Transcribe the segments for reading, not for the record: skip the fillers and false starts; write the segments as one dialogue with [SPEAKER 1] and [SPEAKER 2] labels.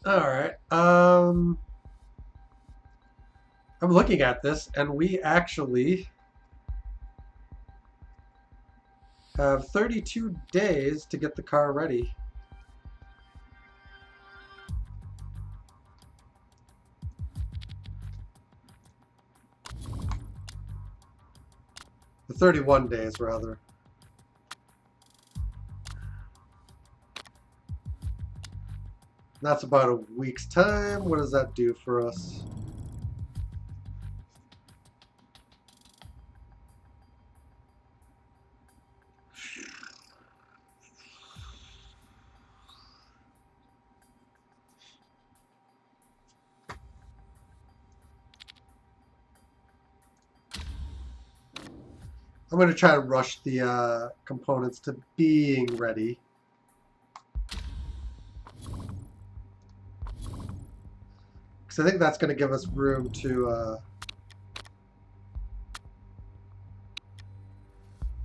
[SPEAKER 1] All right. I'm looking at this, and we actually have 32 days to get the car ready. The 31 days, rather. That's about a week's time. What does that do for us? I'm going to try to rush the components to being ready. Because I think that's going to give us room to...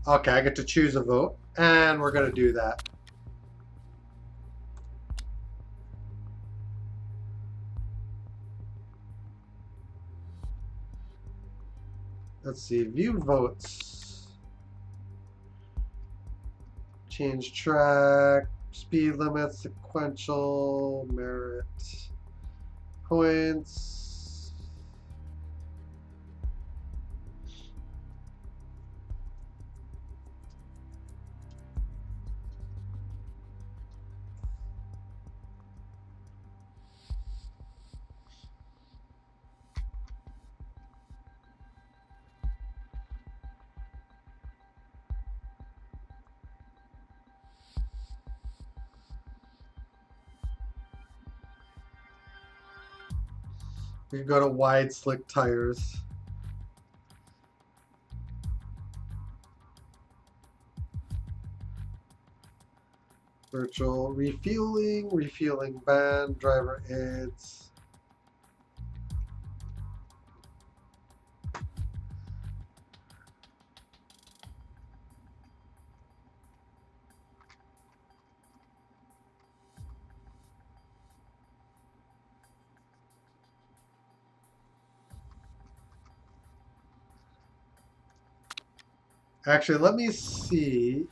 [SPEAKER 1] Okay, I get to choose a vote, and we're going to do that. Let's see, view votes. Change track, speed limit, sequential, merit, points. We can go to wide slick tires. Virtual refueling ban, driver aids. Actually, let me see.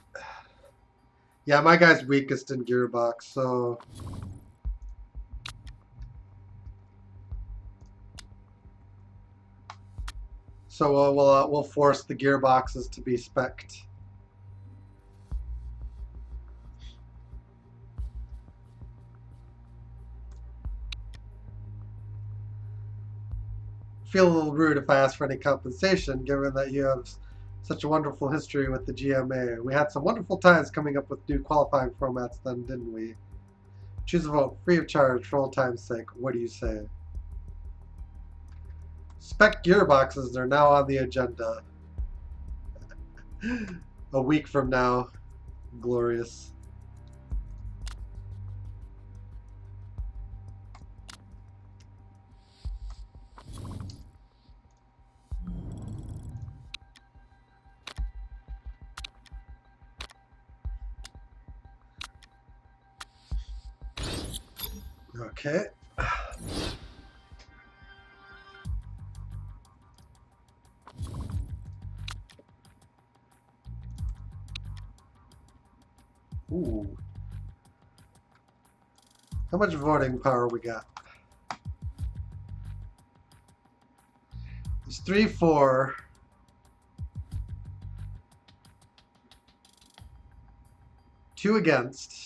[SPEAKER 1] Yeah, my guy's weakest in gearbox, so we'll force the gearboxes to be spec'd. Feel a little rude if I ask for any compensation, given that you have such a wonderful history with the GMA. We had some wonderful times coming up with new qualifying formats then, didn't we? Choose a vote, free of charge, for old time's sake. What do you say? Spec gearboxes are now on the agenda. A week from now. Glorious. Okay. Ooh. How much voting power we got? It's 3-4. Two against.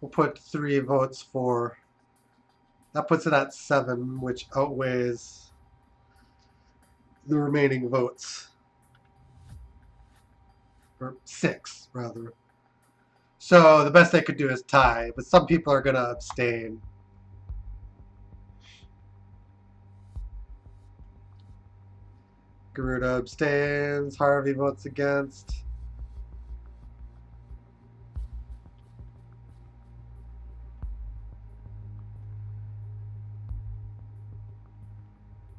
[SPEAKER 1] We'll put 3 votes for. That puts it at 7, which outweighs the remaining votes. Or 6, rather. So the best they could do is tie, but some people are going to abstain. Garuda abstains. Harvey votes against.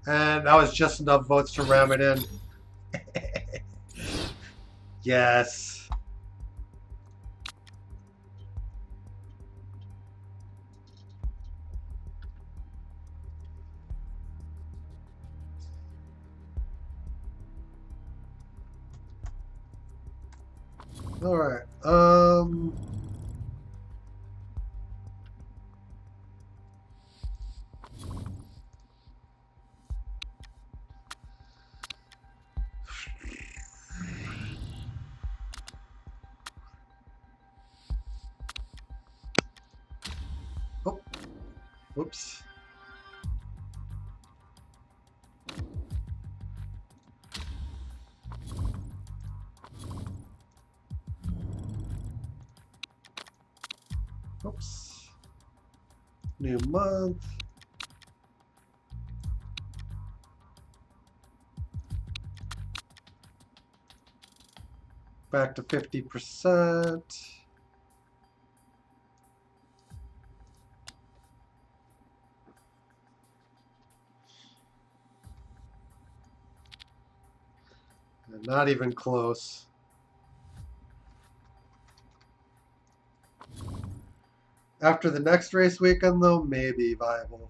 [SPEAKER 1] And that was just enough votes to ram it in. Yes. All right. Oh, whoops. Oops. New month. Back to 50%. And not even close. After the next race weekend, though, maybe viable.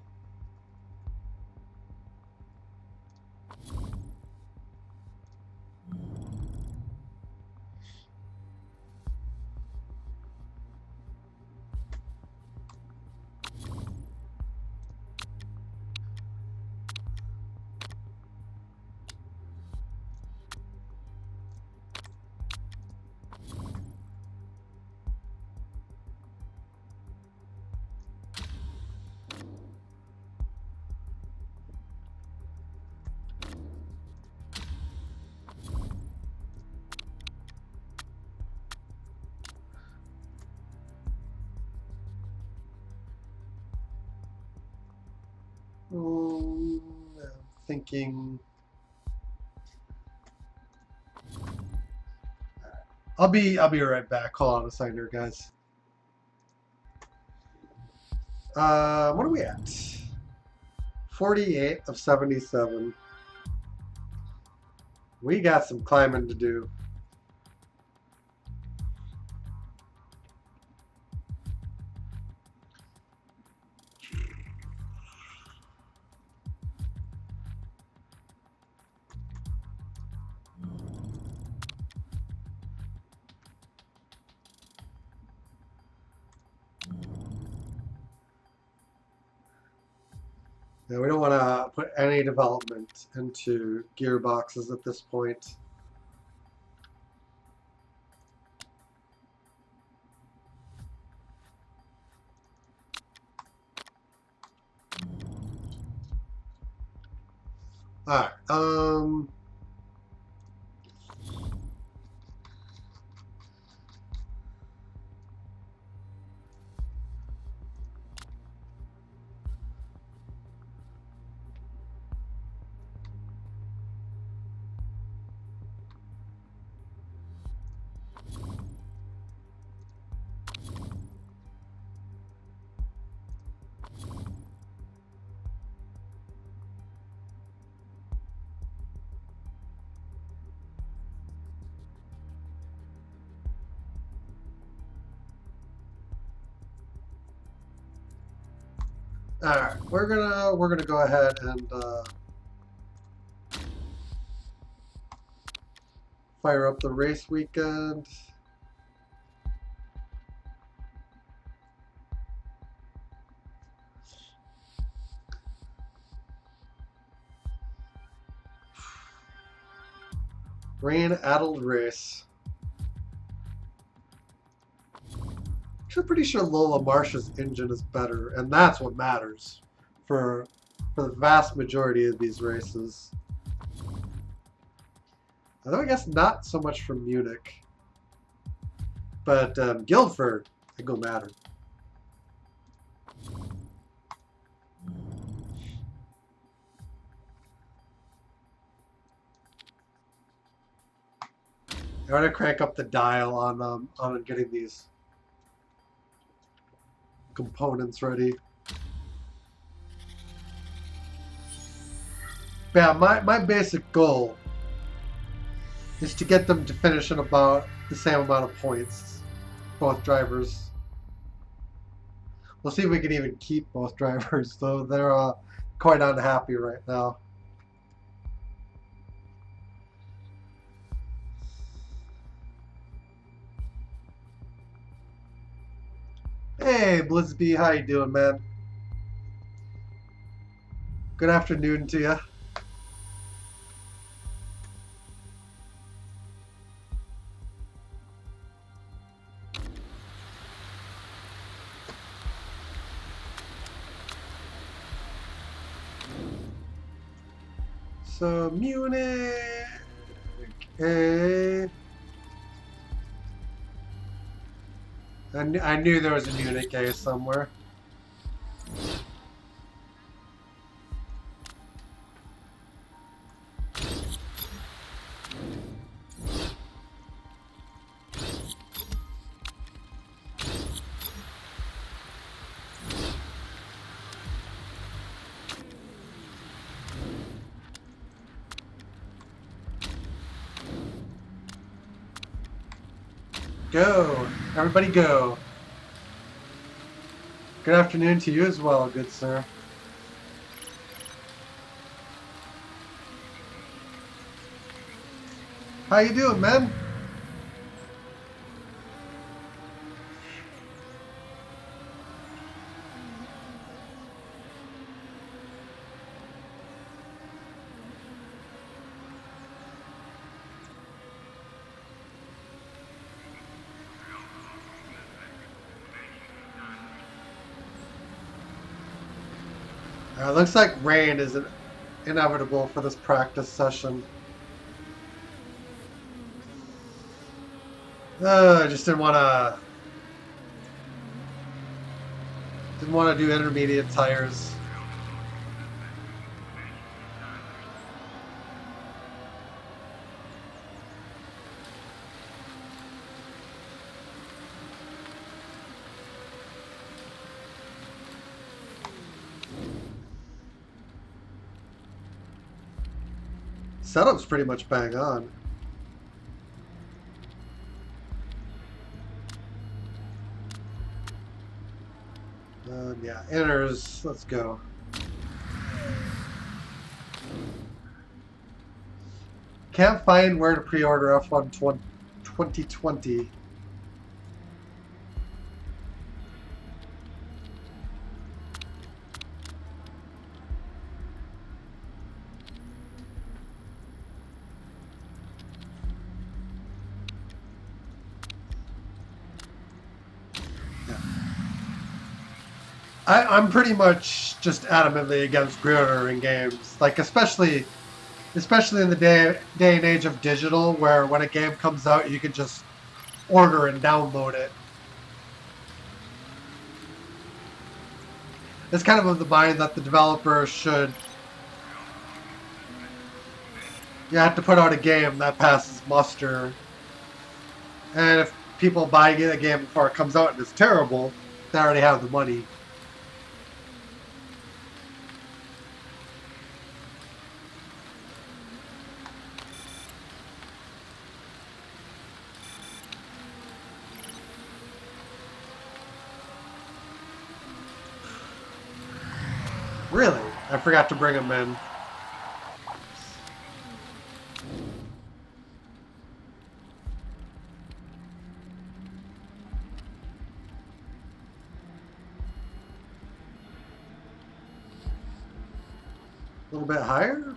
[SPEAKER 1] I'm thinking. I'll be right back. Hold on a second here, guys. What are we at? 48 of 77. We got some climbing to do. Yeah, we don't want to put any development into gearboxes at this point. All right. All right, we're gonna go ahead and fire up the race weekend. Rain-addled race. I'm pretty sure Lola Marsh's engine is better, and that's what matters for the vast majority of these races. Although I guess not so much for Munich, but Guildford, it go matter. I'm gonna crank up the dial on getting these components ready. But yeah, my basic goal is to get them to finish in about the same amount of points, both drivers. We'll see if we can even keep both drivers, though they're quite unhappy right now. Hey, Blizzby, how you doing, man? Good afternoon to you. So, Munich. Hey. I knew there was a Munich A somewhere. Go. Everybody go. Good afternoon to you as well, good sir. How you doing, man? Looks like rain is inevitable for this practice session. I just didn't want to do intermediate tires. Setup's pretty much bang on. Yeah, inners, let's go. Can't find where to pre-order F1 2020. I'm pretty much just adamantly against pre-ordering games, like especially in the day and age of digital, where when a game comes out, you can just order and download it. It's kind of the mind that the developer should. You have to put out a game that passes muster, and if people buy a game before it comes out and it's terrible, they already have the money. Really? I forgot to bring them in. A little bit higher?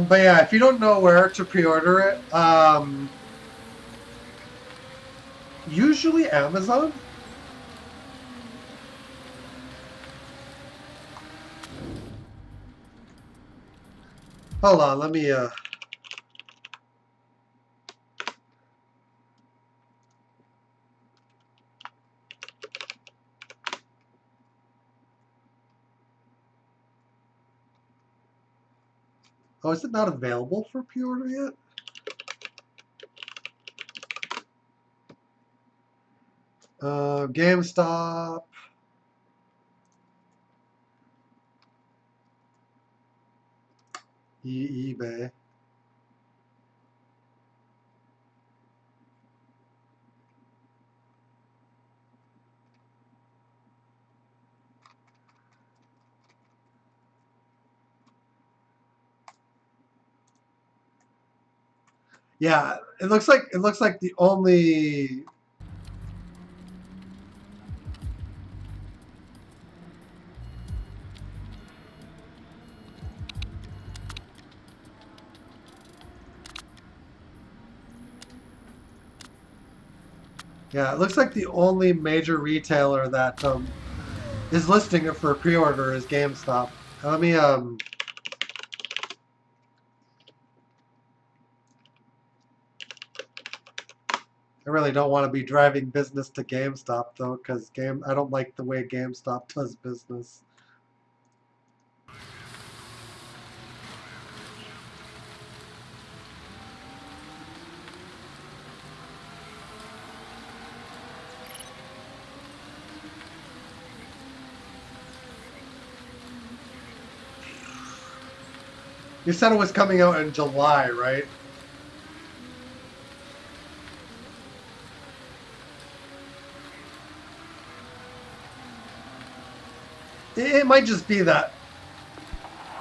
[SPEAKER 1] But yeah, if you don't know where to pre-order it, usually Amazon. Hold on, let me Oh, is it not available for pre-order yet? GameStop. eBay. Yeah, it looks like the only. Yeah, it looks like the only major retailer that is listing it for pre-order is GameStop. Let me I really don't want to be driving business to GameStop though, because I don't like the way GameStop does business. You said it was coming out in July, right? It might just be that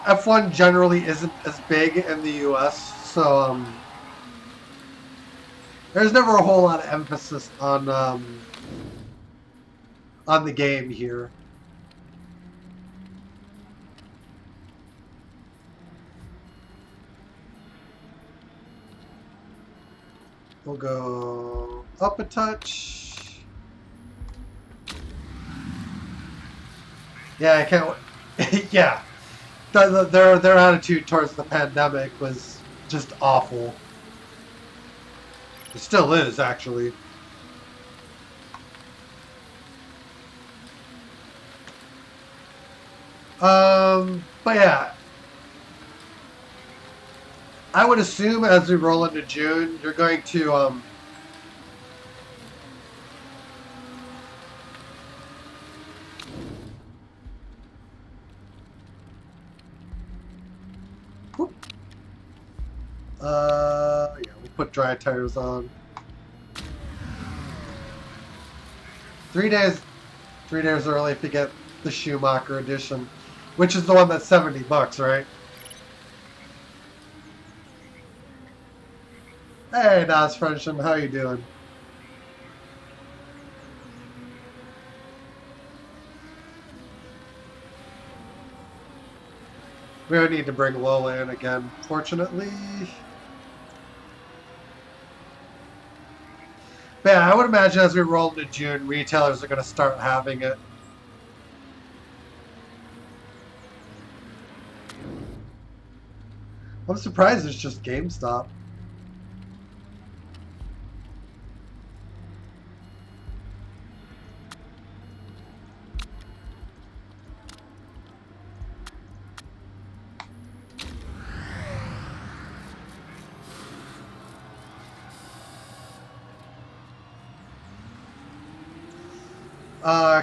[SPEAKER 1] F1 generally isn't as big in the US, so there's never a whole lot of emphasis on the game here. We'll go up a touch. Yeah, I can't. Yeah, their attitude towards the pandemic was just awful. It still is, actually. But yeah, I would assume as we roll into June, you're going to yeah, we'll put dry tires on. 3 days, 3 days early if you get the Schumacher edition, which is the one that's $70, right? Hey, Das Frenchman, how you doing? We don't need to bring Lola in again, fortunately. But yeah, I would imagine as we roll into June, retailers are going to start having it. I'm surprised it's just GameStop.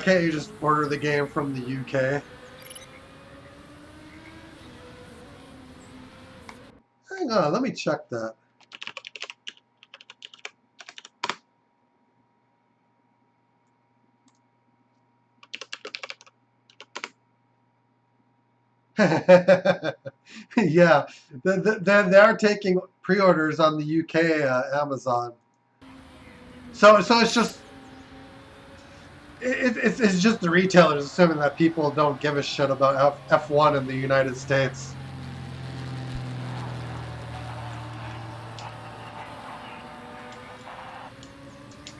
[SPEAKER 1] Can't you just order the game from the UK? Hang on, let me check that. Yeah, they are taking pre-orders on the UK Amazon. So it's just it's just the retailers assuming that people don't give a shit about F1 in the United States.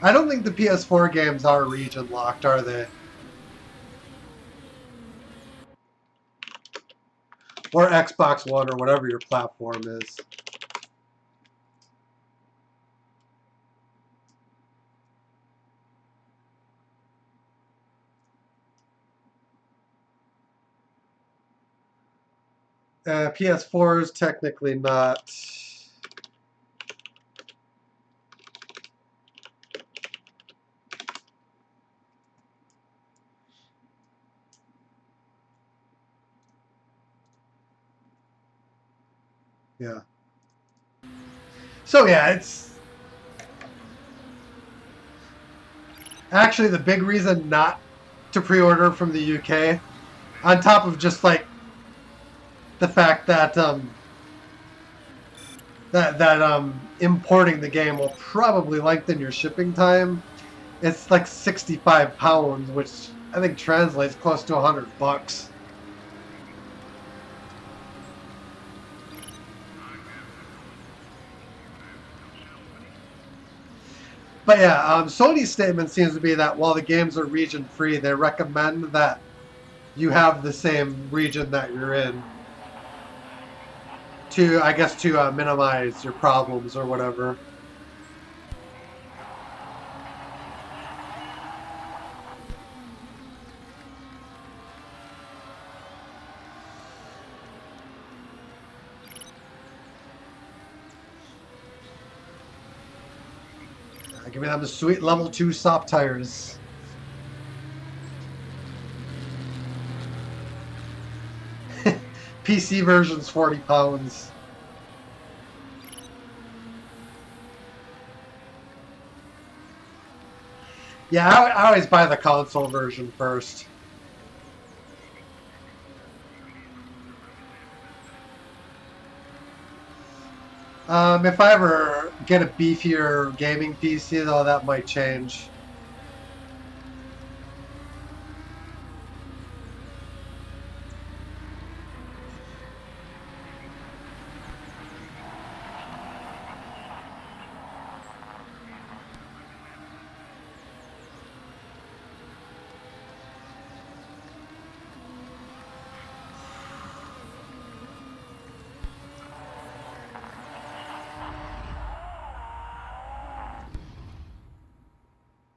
[SPEAKER 1] I don't think the PS4 games are region locked, are they? Or Xbox One or whatever your platform is. PS4 is technically not. Yeah. So yeah, it's actually the big reason not to pre-order from the UK, on top of just like the fact that that importing the game will probably lengthen your shipping time. It's like 65 pounds, which I think translates close to $100. But yeah, Sony's statement seems to be that while the games are region free, they recommend that you have the same region that you're in to, I guess, to minimize your problems or whatever. Give me them the sweet level 2 soft tires. PC version's 40 pounds. Yeah, I always buy the console version first. If I ever get a beefier gaming PC, though, that might change.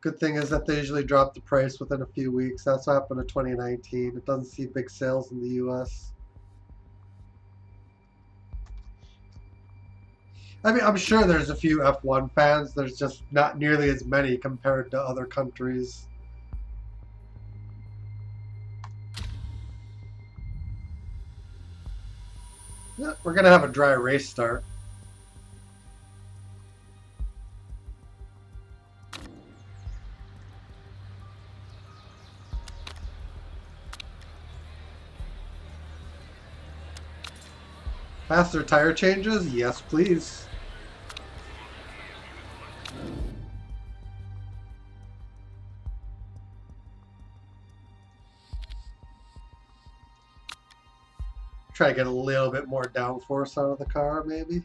[SPEAKER 1] Good thing is that they usually drop the price within a few weeks. That's what happened in 2019. It doesn't see big sales in the US. I mean, I'm sure there's a few F1 fans. There's just not nearly as many compared to other countries. Yeah, we're going to have a dry race start. Faster tire changes? Yes, please. Try to get a little bit more downforce out of the car, maybe.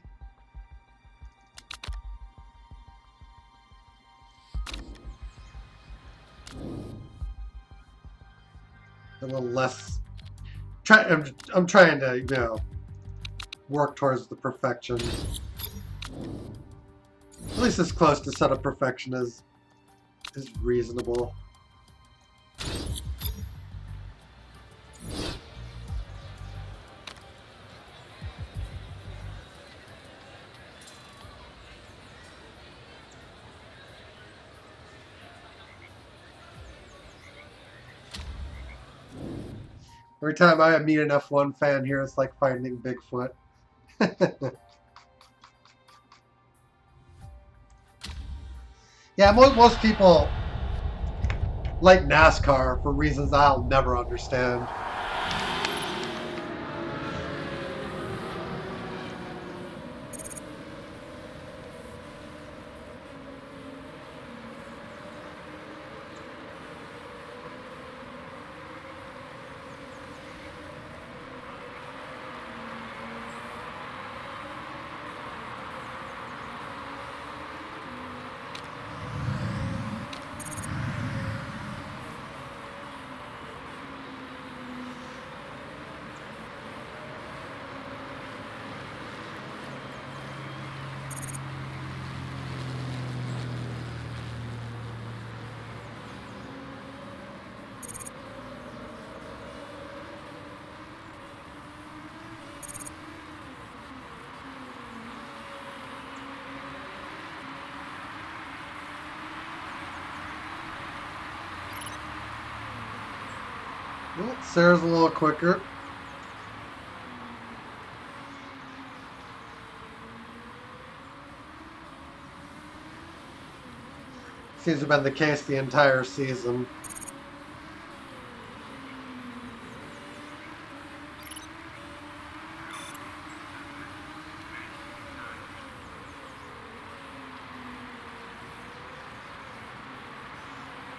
[SPEAKER 1] A little less. I'm trying to, work towards the perfection. At least as close to set of perfection as is reasonable. Every time I meet an F1 fan here, it's like finding Bigfoot. Yeah, most people like NASCAR for reasons I'll never understand. Well, Sarah's a little quicker. Seems to have been the case the entire season.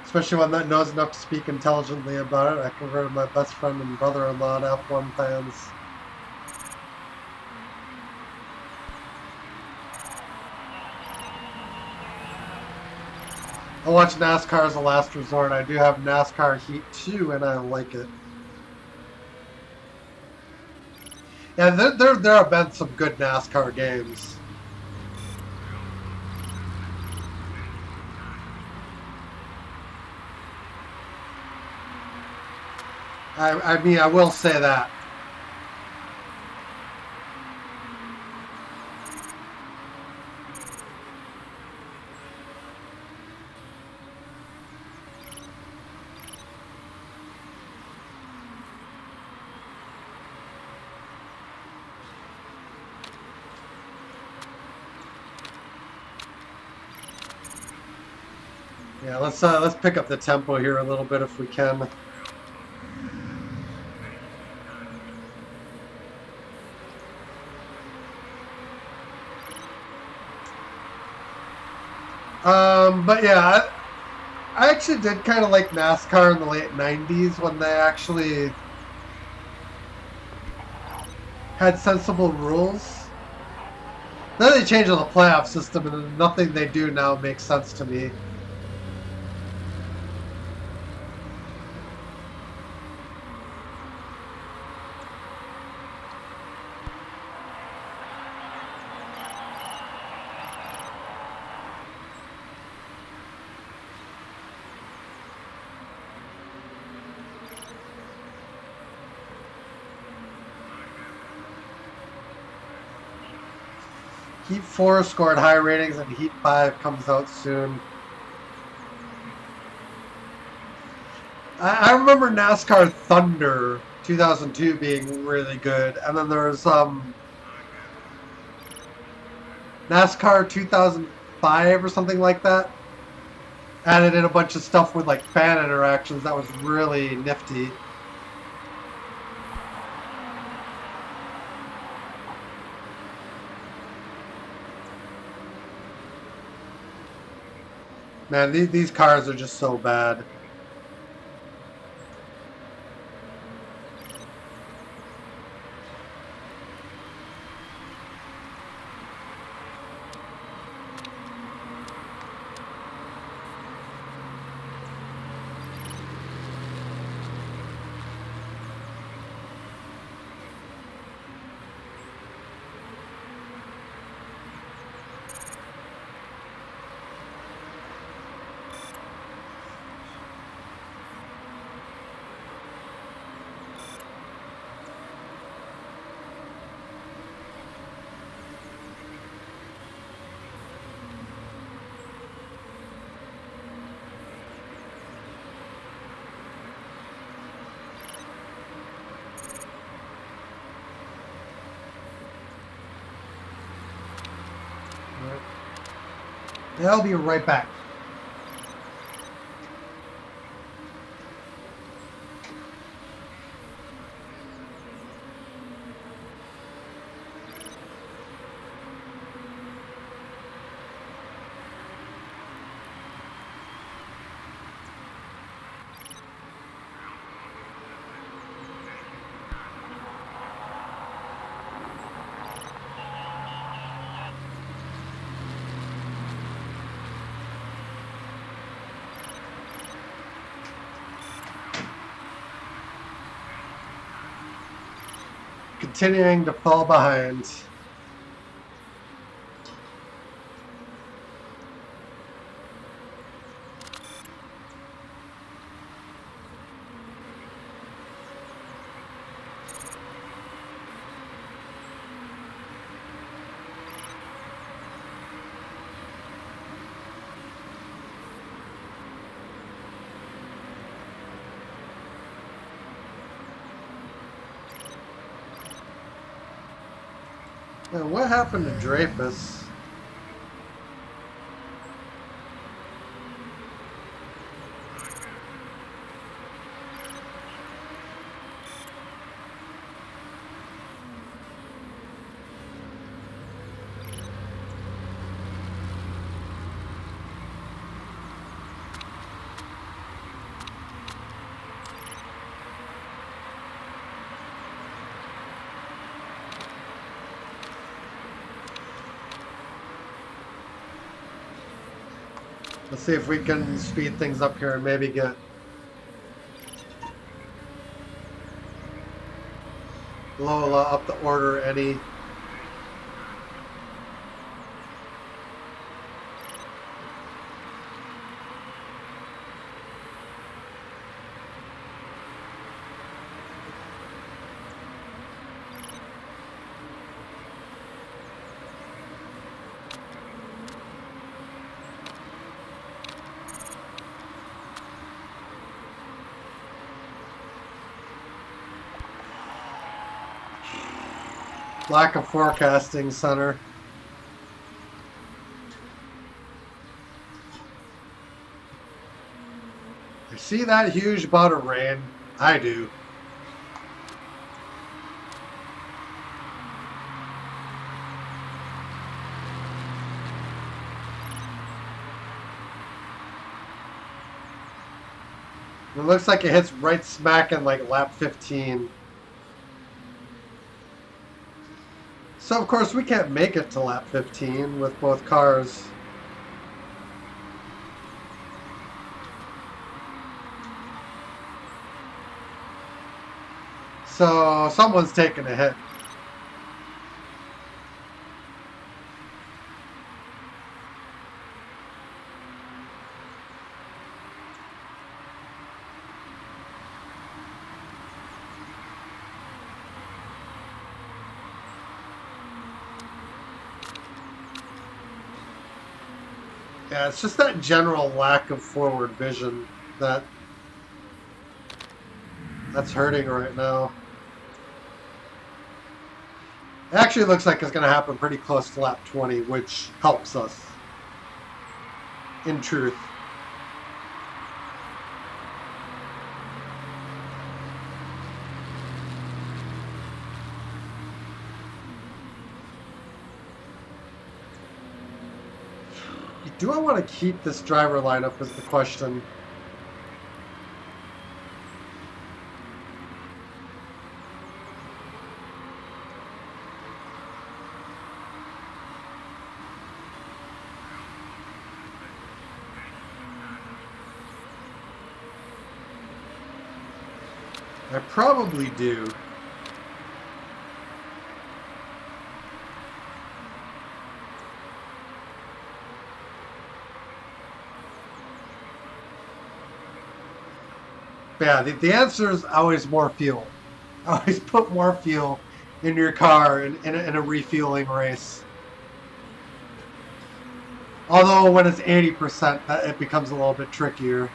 [SPEAKER 1] Especially one that knows enough to speak intelligently about it. I converted my best friend and brother-in-law to F1 fans. I watch NASCAR as a last resort. I do have NASCAR Heat 2, and I like it. Yeah, there have been some good NASCAR games. I mean, I will say that. Yeah, let's pick up the tempo here a little bit if we can. But yeah, I actually did kind of like NASCAR in the late 90s when they actually had sensible rules. Then they changed the playoff system, and nothing they do now makes sense to me. Heat 4 scored high ratings, and Heat 5 comes out soon. I remember NASCAR Thunder 2002 being really good, and then there was NASCAR 2005 or something like that. Added in a bunch of stuff with like fan interactions that was really nifty. Man, these cars are just so bad. Yeah, I'll be right back. Continuing to fall behind. Man, what happened to Dreyfus? Let's see if we can speed things up here and maybe get Lola up the order any. Lack of forecasting center. You see that huge bout of rain? I do. It looks like it hits right smack in like lap 15. So of course we can't make it to lap 15 with both cars. So someone's taking a hit. Yeah, it's just that general lack of forward vision that's hurting right now. It actually looks like it's going to happen pretty close to lap 20, which helps us, in truth. Do I want to keep this driver lineup is the question. I probably do. Yeah, the answer is always more fuel. Always put more fuel in your car in a refueling race. Although when it's 80%, it becomes a little bit trickier.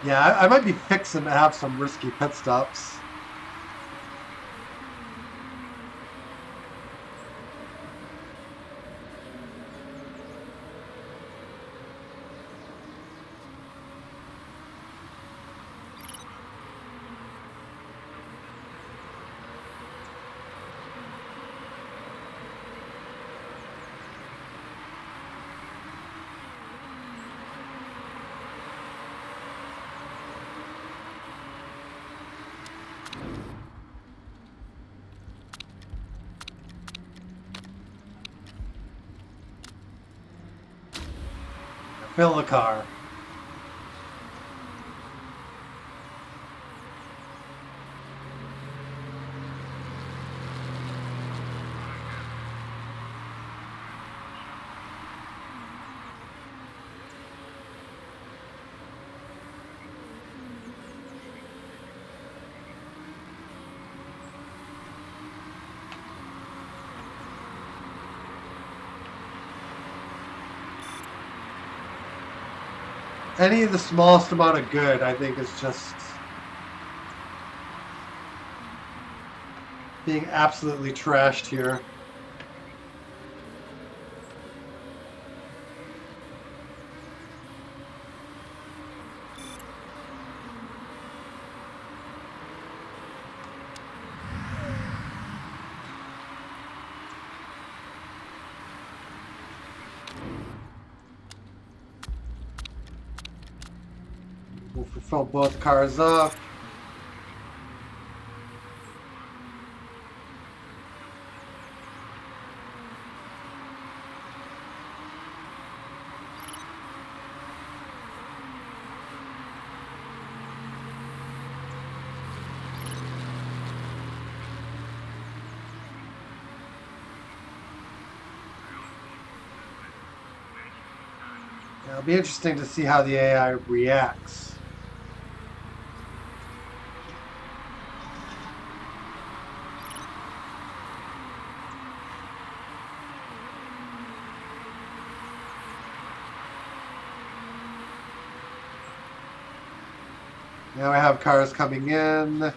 [SPEAKER 1] Yeah, I might be fixing to have some risky pit stops. Fill the car. Any of the smallest amount of good, I think, is just being absolutely trashed here. We'll fill both cars up. It'll be interesting to see how the AI reacts. Now I have cars coming in.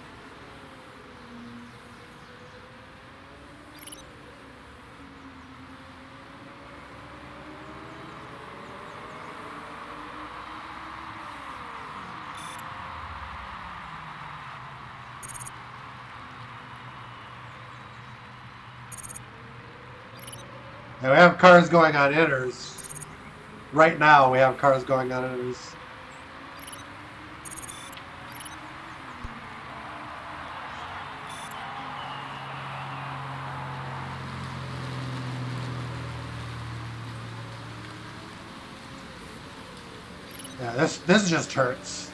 [SPEAKER 1] And we have cars going on inners. Right now we have cars going on inners. Yeah, this just hurts.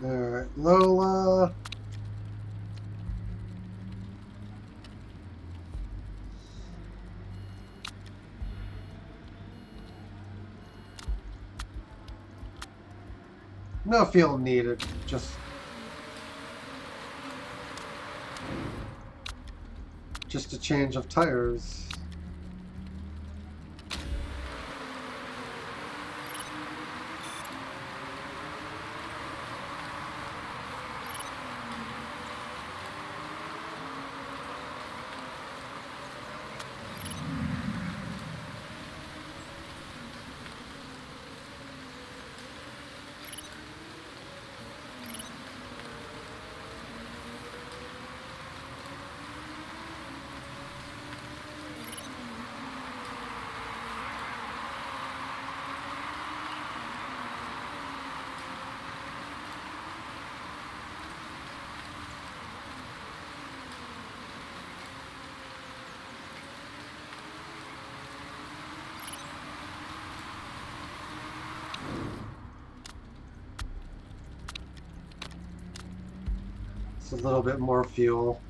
[SPEAKER 1] Alright, Lola. No fuel needed, just a change of tires. It's a little bit more fuel.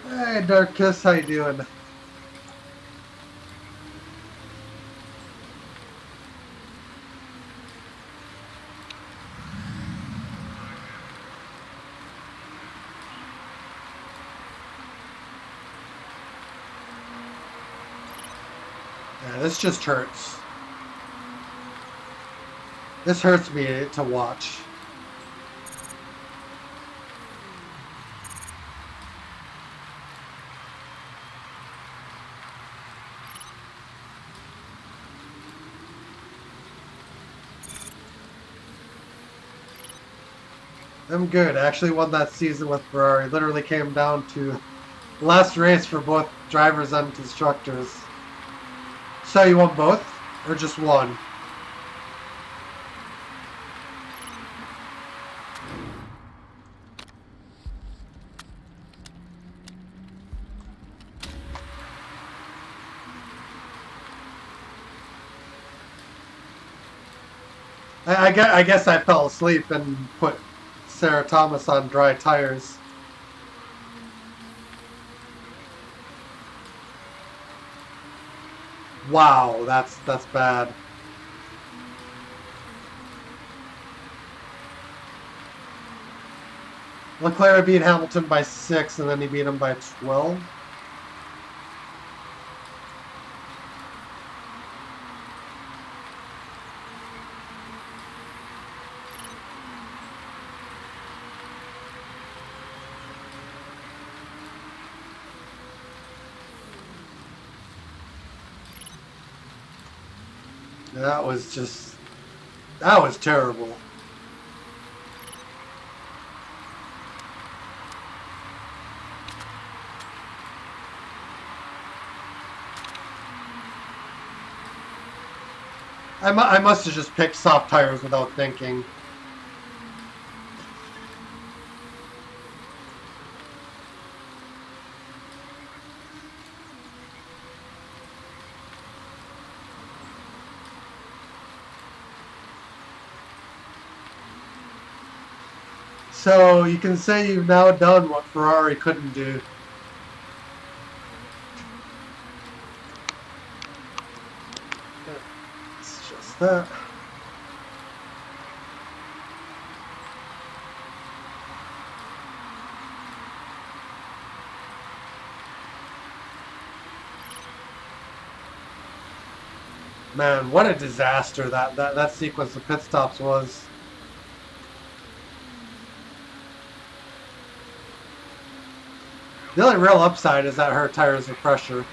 [SPEAKER 1] Hey, Dark Kiss, how you doing? Yeah, this just hurts. This hurts me to watch. I'm good. I actually won that season with Ferrari. Literally came down to last race for both drivers and constructors. So you won both? Or just one? I guess I fell asleep and put Sarah Thomas on dry tires. Wow, that's bad. Leclerc beat Hamilton by 6, and then he beat him by 12. That was just... That was terrible. I must have just picked soft tires without thinking. So you can say you've now done what Ferrari couldn't do. It's just that. Man, what a disaster that sequence of pit stops was. The only real upside is that her tires are pressure.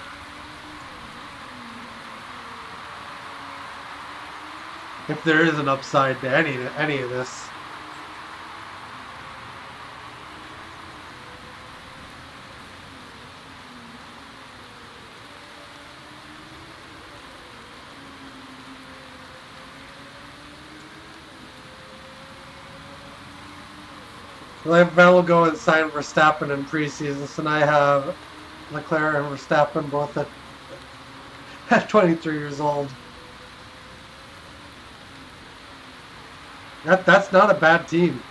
[SPEAKER 1] If there is an upside to any of this. Vettel will go and sign Verstappen in preseason, so now I have Leclerc and Verstappen both at 23 years old. That's not a bad team.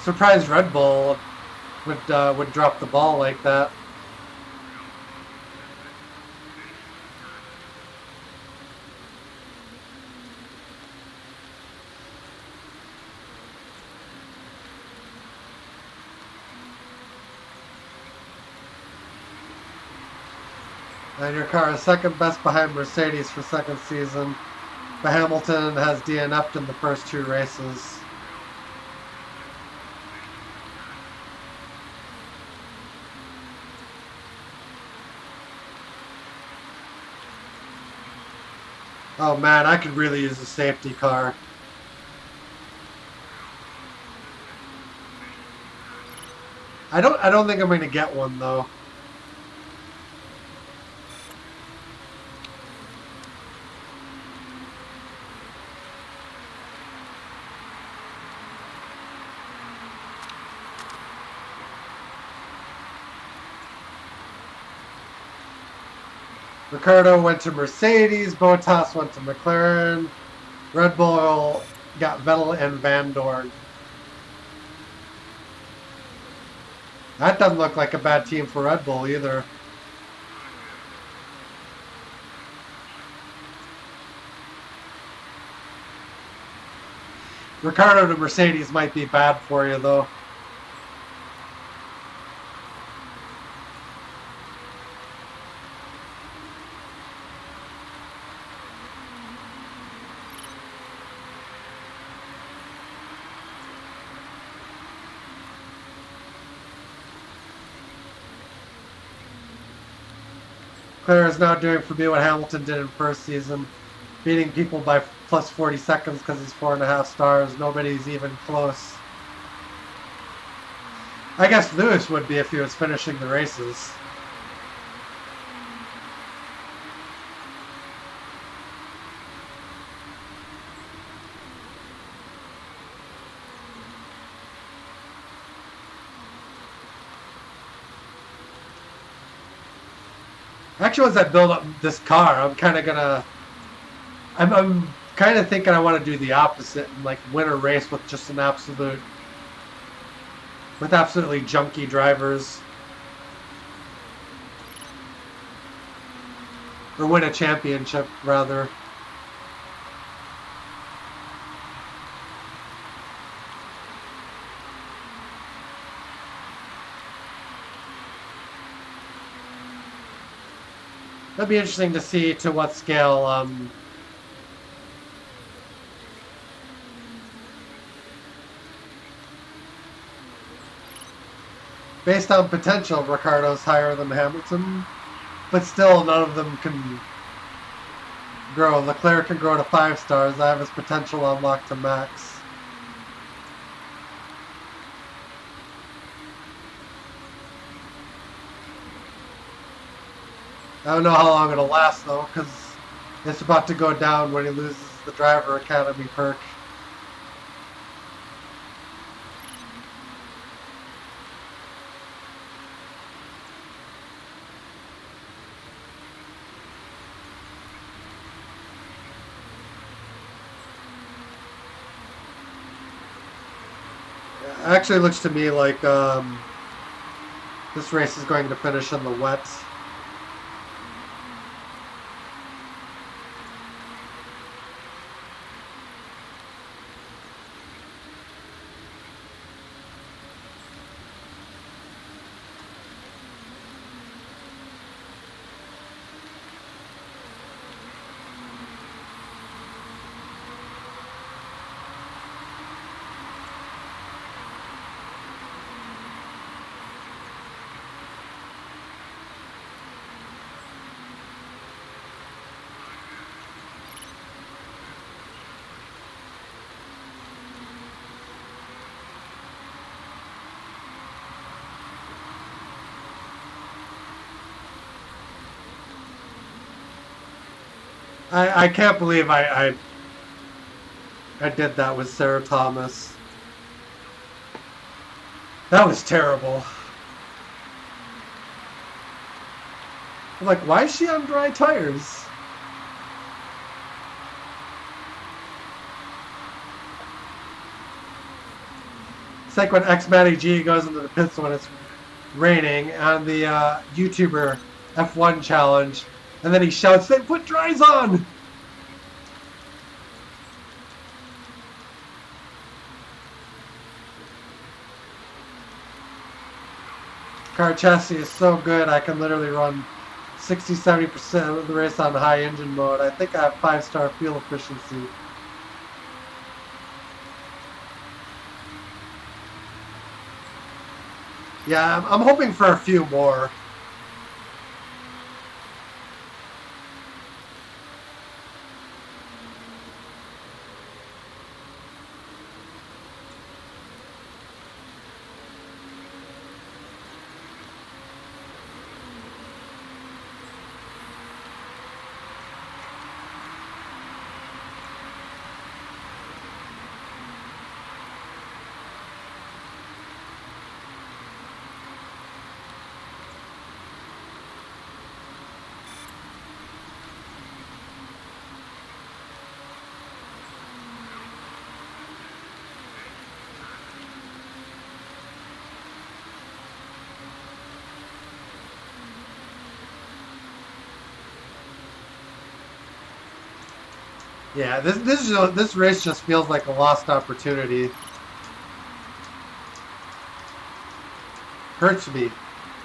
[SPEAKER 1] Surprised Red Bull would drop the ball like that. And your car is second best behind Mercedes for second season. But Hamilton has DNF'd in the first 2 races. Oh man, I could really use a safety car. I don't think I'm gonna get one though. Ricciardo went to Mercedes, Bottas went to McLaren, Red Bull got Vettel and Van Dorn. That doesn't look like a bad team for Red Bull either. Ricciardo to Mercedes might be bad for you though. Claire is now doing for me what Hamilton did in first season, beating people by plus 40 seconds because he's 4.5 stars. Nobody's even close. I guess Lewis would be if he was finishing the races. Actually, as I build up this car, I'm kind of gonna. I'm kind of thinking I want to do the opposite and like win a race with just an absolute, with absolutely junky drivers, or win a championship rather. That'd be interesting to see to what scale. Based on potential, Ricciardo's higher than Hamilton, but still none of them can grow. Leclerc can grow to 5 stars. I have his potential unlocked to max. I don't know how long it'll last though, because it's about to go down when he loses the driver academy perk. Actually, it looks to me like this race is going to finish in the wet. I can't believe I did that with Sarah Thomas. That was terrible. I'm like, why is she on dry tires? It's like when X-Matty G goes into the pits when it's raining on the YouTuber F1 challenge, and then he shouts, "They put dries on!" Car chassis is so good, I can literally run 60-70% of the race on high engine mode. I think I have 5-star fuel efficiency. Yeah, I'm hoping for a few more. Yeah, this race just feels like a lost opportunity. Hurts me.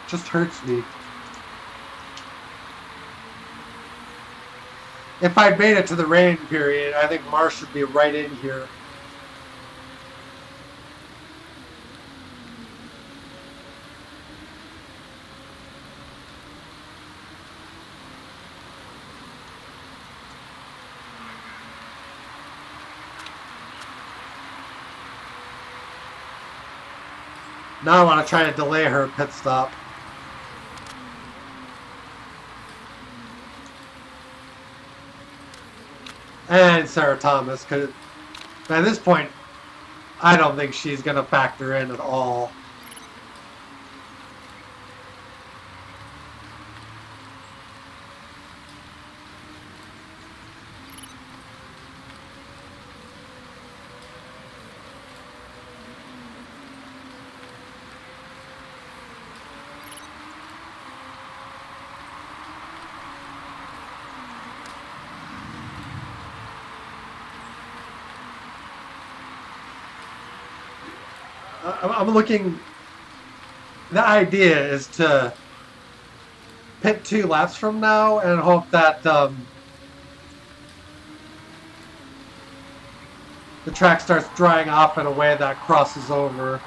[SPEAKER 1] Just hurts me. If I'd made it to the rain period, I think Marsh should be right in here. Now I want to try to delay her pit stop. And Sarah Thomas could. At this point, I don't think she's going to factor in at all. I'm looking. The idea is to pit 2 laps from now and hope that the track starts drying off in a way that crosses over.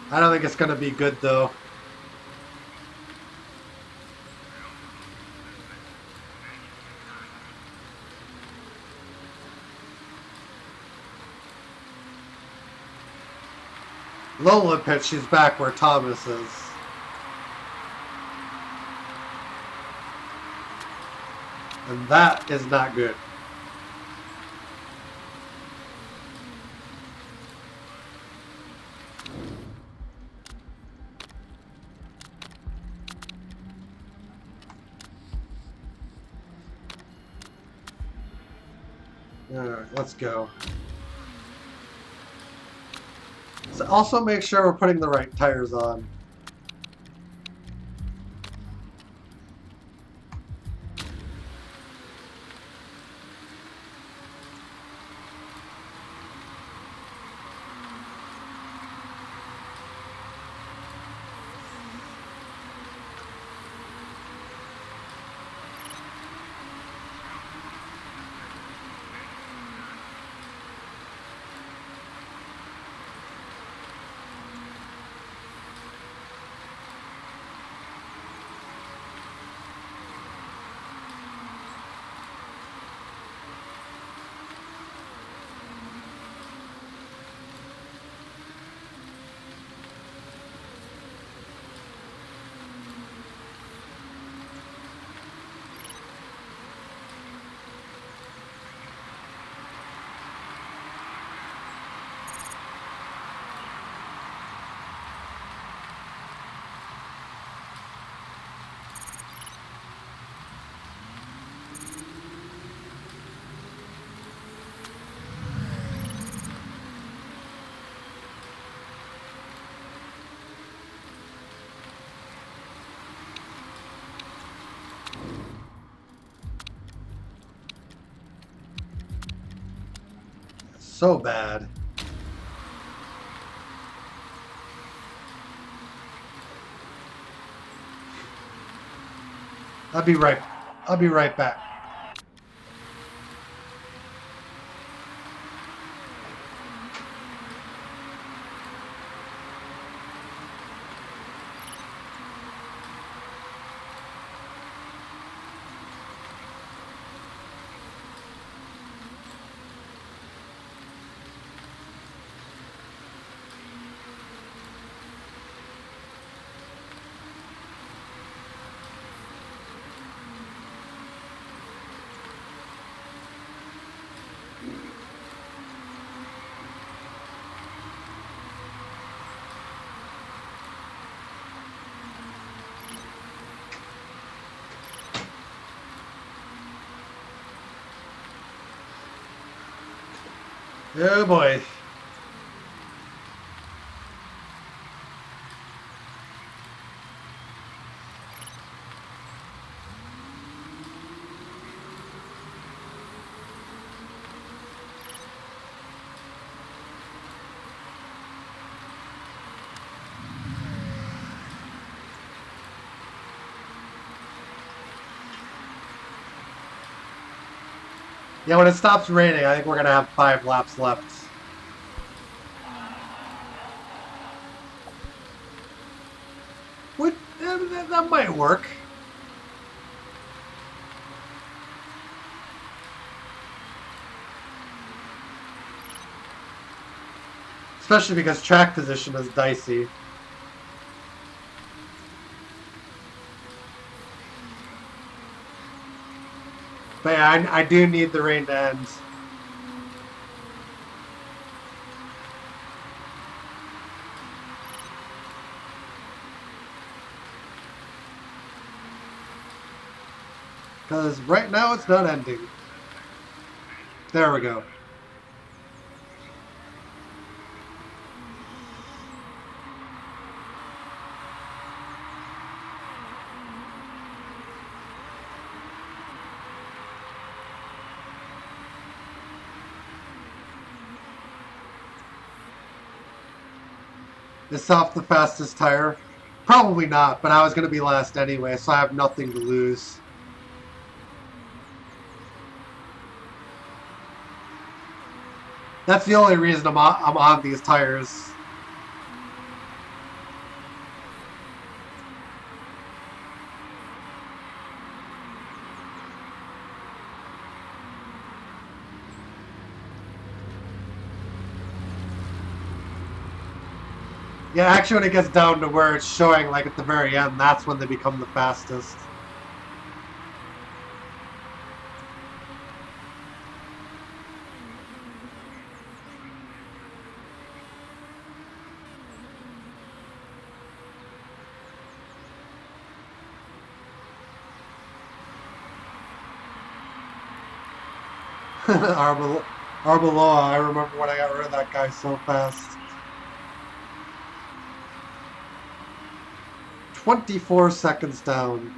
[SPEAKER 1] I don't think it's going to be good, though. Lola pit, she's back where Thomas is. And that is not good. Alright, let's go. So also make sure we're putting the right tires on. So bad. I'll be right back. Oh boy. Yeah, when it stops raining, I think we're gonna have 5 laps left. That might work. Especially because track position is dicey. But yeah, I do need the rain to end. Because right now it's not ending. There we go. Is Soft the fastest tire? Probably not, but I was going to be last anyway, so I have nothing to lose. That's the only reason I'm on these tires. Yeah, actually when it gets down to where it's showing like at the very end, that's when they become the fastest. Arbeloa, I remember when I got rid of that guy so fast. 24 seconds down.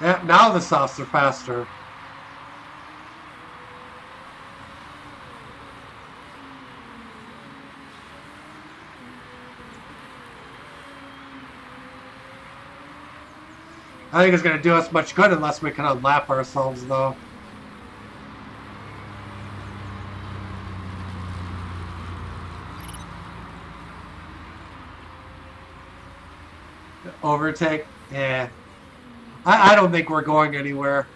[SPEAKER 1] Yeah, now the softs are faster. I think it's going to do us much good unless we can unlap ourselves, though. Overtake? Yeah. I don't think we're going anywhere.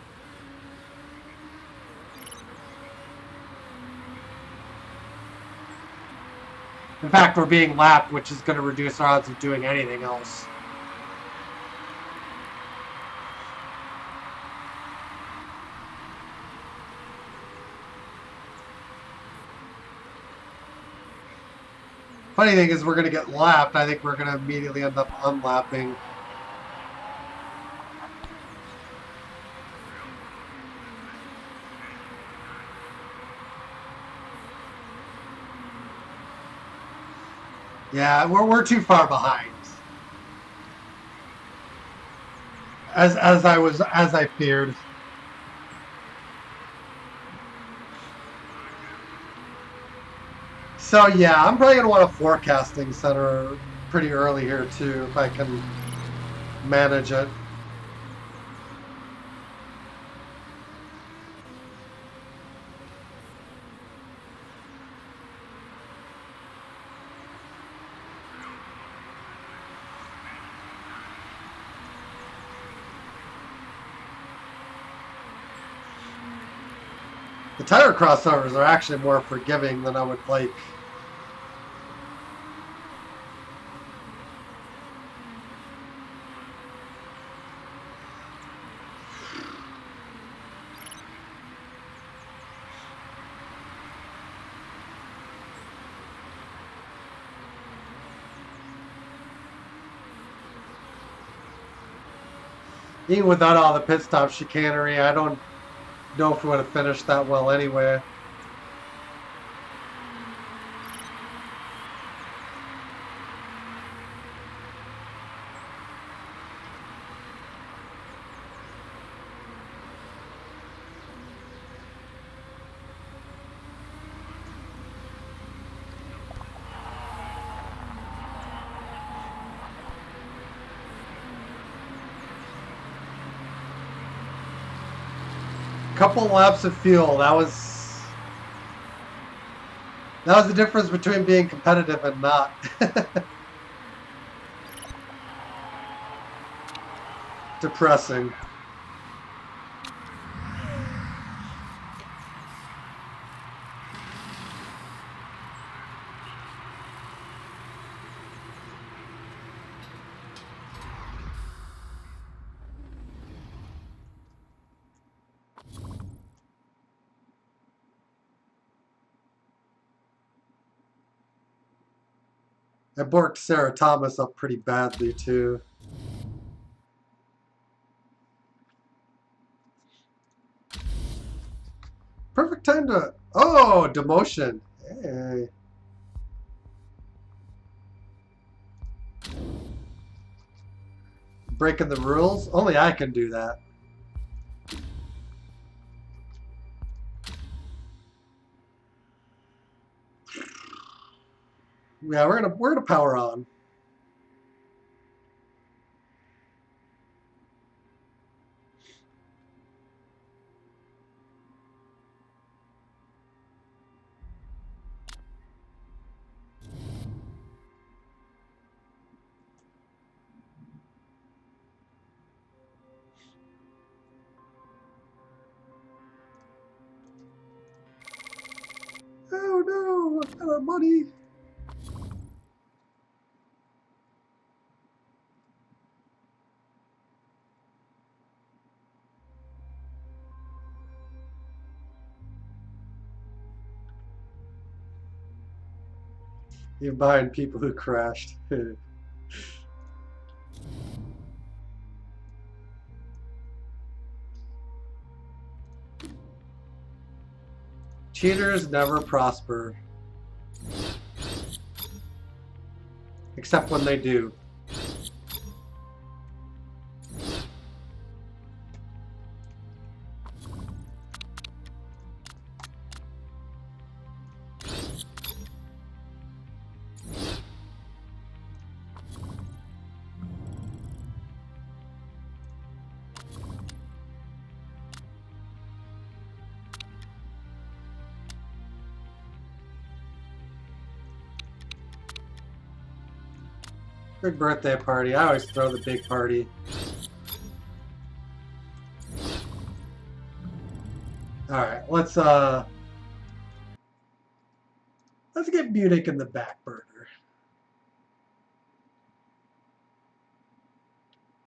[SPEAKER 1] In fact, we're being lapped, which is going to reduce our odds of doing anything else. Funny thing is we're going to get lapped. I think we're going to immediately end up unlapping. Yeah, we're too far behind. As I feared. So yeah, I'm probably gonna want a forecasting center pretty early here too, if I can manage it. The tire crossovers are actually more forgiving than I would like. Even without all the pit stop chicanery, I don't know if we would have finished that well anyway. couple laps of fuel. That was the difference between being competitive and not. Depressing. I borked Sarah Thomas up pretty badly too. Perfect time to... Oh, demotion. Hey. Breaking the rules? Only I can do that. Yeah, we're gonna power on. Oh no, I've got our money. Even behind people who crashed. Cheaters never prosper. Except when they do. Big birthday party. I always throw the big party. Alright, let's get Munich in the back burner.